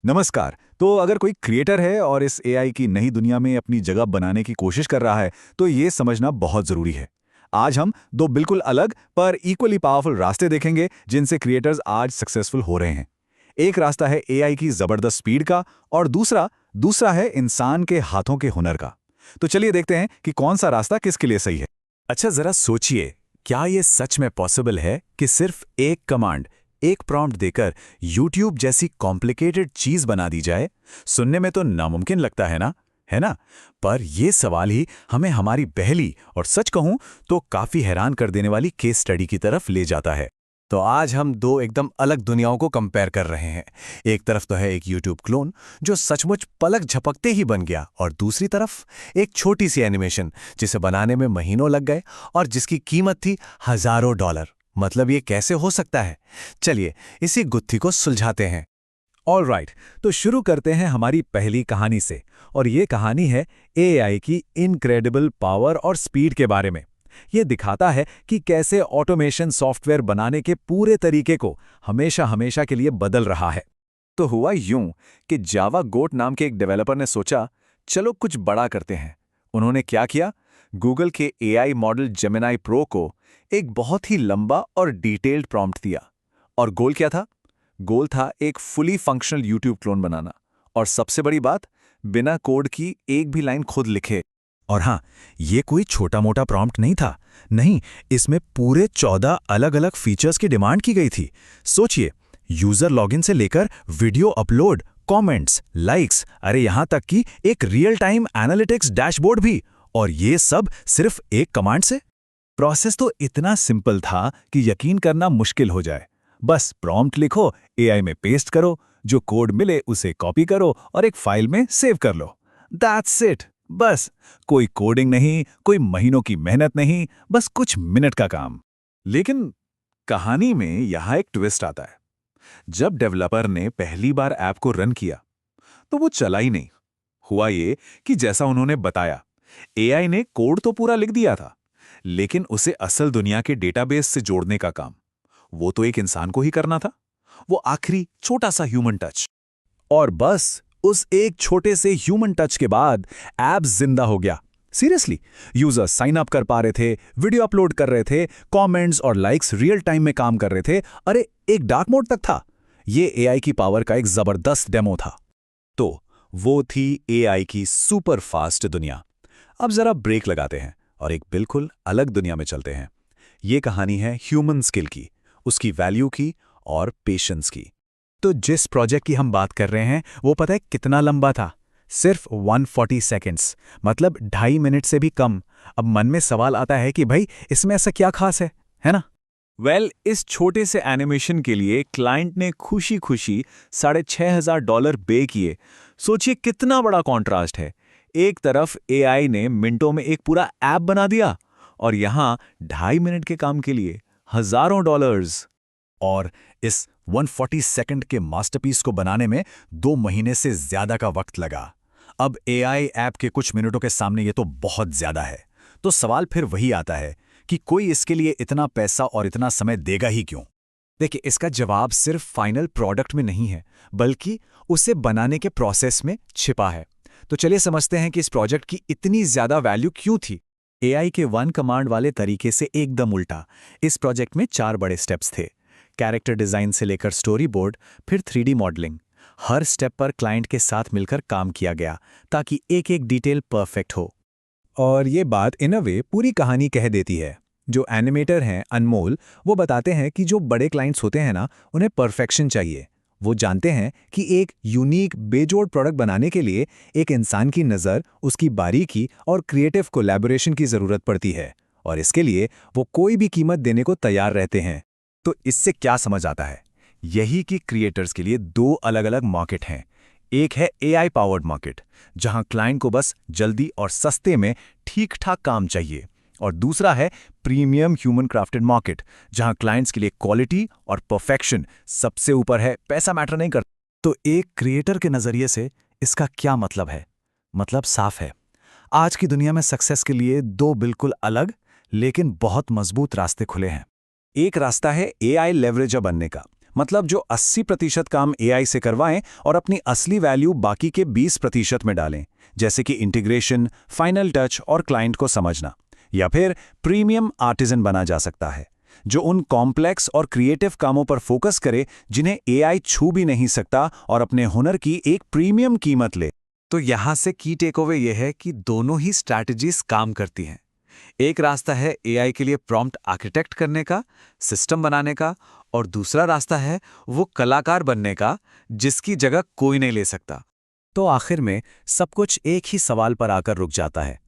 नमस्कार। तो अगर कोई क्रिएटर है और इस एआई की नई दुनिया में अपनी जगह बनाने की कोशिश कर रहा है, तो ये समझना बहुत ज़रूरी है। आज हम दो बिल्कुल अलग पर इक्वली पावरफुल रास्ते देखेंगे जिनसे क्रिएटर्स आज सक्सेसफुल हो रहे हैं। एक रास्ता है एआई की ज़बरदस्त स्पीड का और दूसरा दूसरा है इंसान के हाथों के हुनर का। तो चलिए देखते हैं कि कौन सा रास्ता किसके लिए सही है। अच्छा, ज़रा सोचिए, क्या ये सच में पॉसिबल है कि सिर्फ एक कमांड, एक प्रॉम्प्ट देकर YouTube जैसी कॉम्प्लिकेटेड चीज बना दी जाए? सुनने में तो नामुमकिन लगता है ना, है ना? पर यह सवाल ही हमें हमारी पहली और सच कहूं तो काफी हैरान कर देने वाली केस स्टडी की तरफ ले जाता है। तो आज हम दो एकदम अलग दुनियाओं को कंपेयर कर रहे हैं। एक तरफ तो है एक YouTube क्लोन जो सचमुच पलक झपकते ही बन गया, और दूसरी तरफ एक छोटी सी एनिमेशन जिसे बनाने में महीनों लग गए और जिसकी कीमत थी हजारों डॉलर। मतलब ये कैसे हो सकता है? चलिए इसी गुत्थी को सुलझाते हैं। ऑलराइट, तो शुरू करते हैं हमारी पहली कहानी से, और ये कहानी है एआई की इनक्रेडिबल पावर और स्पीड के बारे में। ये दिखाता है कि कैसे ऑटोमेशन सॉफ्टवेयर बनाने के पूरे तरीके को हमेशा हमेशा के लिए बदल रहा है। तो हुआ यूं कि जावा गोट नाम के एक डेवलपर ने सोचा, चलो कुछ बड़ा करते हैं। उन्होंने क्या किया? गूगल के एआई मॉडल जेमिनाई प्रो को एक बहुत ही लंबा और डिटेल्ड प्रॉम्प्ट दिया। और गोल क्या था? गोल था एक फुली फंक्शनल यूट्यूब क्लोन बनाना। और सबसे बड़ी बात, बिना कोड की एक भी लाइन खुद लिखे। और हाँ, ये कोई छोटा मोटा प्रॉम्प्ट नहीं था। नहीं, इसमें पूरे 14 अलग अलग फीचर्स की डिमांड की गई थी। सोचिए, यूजर लॉगिन से लेकर वीडियो अपलोड, कमेंट्स, लाइक्स, अरे यहां तक कि एक रियल टाइम एनालिटिक्स डैशबोर्ड भी। और ये सब सिर्फ एक कमांड से। प्रोसेस तो इतना सिंपल था कि यकीन करना मुश्किल हो जाए। बस प्रॉम्प्ट लिखो, एआई में पेस्ट करो, जो कोड मिले उसे कॉपी करो और एक फाइल में सेव कर लो। That's it. बस कोई कोडिंग नहीं, कोई महीनों की मेहनत नहीं, बस कुछ मिनट का काम। लेकिन कहानी में यहां एक ट्विस्ट आता है। जब डेवलपर ने पहली बार ऐप को रन किया तो वो चला ही नहीं। हुआ ये कि जैसा उन्होंने बताया, एआई ने कोड तो पूरा लिख दिया था, लेकिन उसे असल दुनिया के डेटाबेस से जोड़ने का काम वो तो एक इंसान को ही करना था। वो आखिरी छोटा सा ह्यूमन टच। और बस उस एक छोटे से ह्यूमन टच के बाद ऐप जिंदा हो गया। सीरियसली, यूजर्स साइन अप कर पा रहे थे, वीडियो अपलोड कर रहे थे, कमेंट्स और लाइक्स रियल टाइम में काम कर रहे थे। अरे, एक डार्क मोड तक था। ये एआई की पावर का एक जबरदस्त डेमो था। तो वो थी एआई की सुपर फास्ट दुनिया। अब जरा ब्रेक लगाते हैं और एक बिल्कुल अलग दुनिया में चलते हैं। ये कहानी है ह्यूमन स्किल की, उसकी वैल्यू की और पेशेंस की। तो जिस प्रोजेक्ट की हम बात कर रहे हैं वो पता है कितना लंबा था? सिर्फ 140 सेकेंड्स, मतलब 2.5 मिनट से भी कम। अब मन में सवाल आता है कि भाई इसमें ऐसा क्या खास है ना? इस छोटे से एनिमेशन के लिए क्लाइंट ने खुशी खुशी $6,500 पे किए। सोचिए कितना बड़ा कॉन्ट्रास्ट है। एक तरफ एआई ने मिनटों में एक पूरा ऐप बना दिया, और यहां 2.5 मिनट के काम के लिए हजारों डॉलर्स। और इस 140 सेकंड के मास्टरपीस को बनाने में 2 महीने से ज्यादा का वक्त लगा। अब एआई ऐप के कुछ मिनटों के सामने ये तो बहुत ज्यादा है। तो सवाल फिर वही आता है कि कोई इसके लिए इतना पैसा और इतना समय देगा ही क्यों? देखिए, इसका जवाब सिर्फ फाइनल प्रोडक्ट में नहीं है, बल्कि उसे बनाने के प्रोसेस में छिपा है। तो चलिए समझते हैं कि इस प्रोजेक्ट की इतनी ज्यादा वैल्यू क्यों थी। एआई के वन कमांड वाले तरीके से एकदम उल्टा। इस प्रोजेक्ट में 4 बड़े स्टेप्स थे। कैरेक्टर डिजाइन से लेकर स्टोरी बोर्ड, फिर 3D मॉडलिंग। हर स्टेप पर क्लाइंट के साथ मिलकर काम किया गया ताकि एक एक डिटेल परफेक्ट हो। और ये बात इन अ वे पूरी कहानी कह देती है। जो एनिमेटर हैं अनमोल, वो बताते हैं कि जो बड़े क्लाइंट्स होते हैं ना, उन्हें परफेक्शन चाहिए। वो जानते हैं कि एक यूनिक बेजोड़ प्रोडक्ट बनाने के लिए एक इंसान की नज़र, उसकी बारीकी और क्रिएटिव कोलैबोरेशन की ज़रूरत पड़ती है। और इसके लिए वो कोई भी कीमत देने को तैयार रहते हैं। तो इससे क्या समझ आता है? यही कि क्रिएटर्स के लिए 2 अलग अलग मार्केट हैं। एक है एआई पावर्ड मार्केट, जहां क्लाइंट को बस जल्दी और सस्ते में ठीक ठाक काम चाहिए। और दूसरा है प्रीमियम ह्यूमन क्राफ्टेड मार्केट, जहां क्लाइंट्स के लिए क्वालिटी और परफेक्शन सबसे ऊपर है, पैसा मैटर नहीं करता। तो एक क्रिएटर के नजरिए से इसका क्या मतलब है? मतलब साफ है। आज की दुनिया में सक्सेस के लिए 2 बिल्कुल अलग लेकिन बहुत मजबूत रास्ते खुले हैं। एक रास्ता है एआई लेवरेजर बनने का, मतलब जो 80% काम एआई से करवाएं और अपनी असली वैल्यू बाकी के 20% में डालें, जैसे कि इंटीग्रेशन, फाइनल टच और क्लाइंट को समझना। या फिर प्रीमियम आर्टिजन बना जा सकता है, जो उन कॉम्प्लेक्स और क्रिएटिव कामों पर फोकस करे जिन्हें एआई छू भी नहीं सकता और अपने हुनर की एक प्रीमियम कीमत ले। तो यहाँ से की टेकअवे यह है कि दोनों ही स्ट्रैटेजीज काम करती हैं। एक रास्ता है एआई के लिए प्रॉम्प्ट आर्किटेक्ट करने का, सिस्टम बनाने का, और दूसरा रास्ता है वो कलाकार बनने का जिसकी जगह कोई नहीं ले सकता। तो आखिर में सब कुछ एक ही सवाल पर आकर रुक जाता है।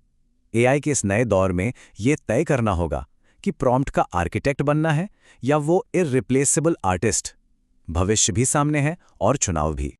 एआई के इस नए दौर में ये तय करना होगा कि प्रॉम्प्ट का आर्किटेक्ट बनना है या वो इररिप्लेसेबल आर्टिस्ट। भविष्य भी सामने है और चुनाव भी।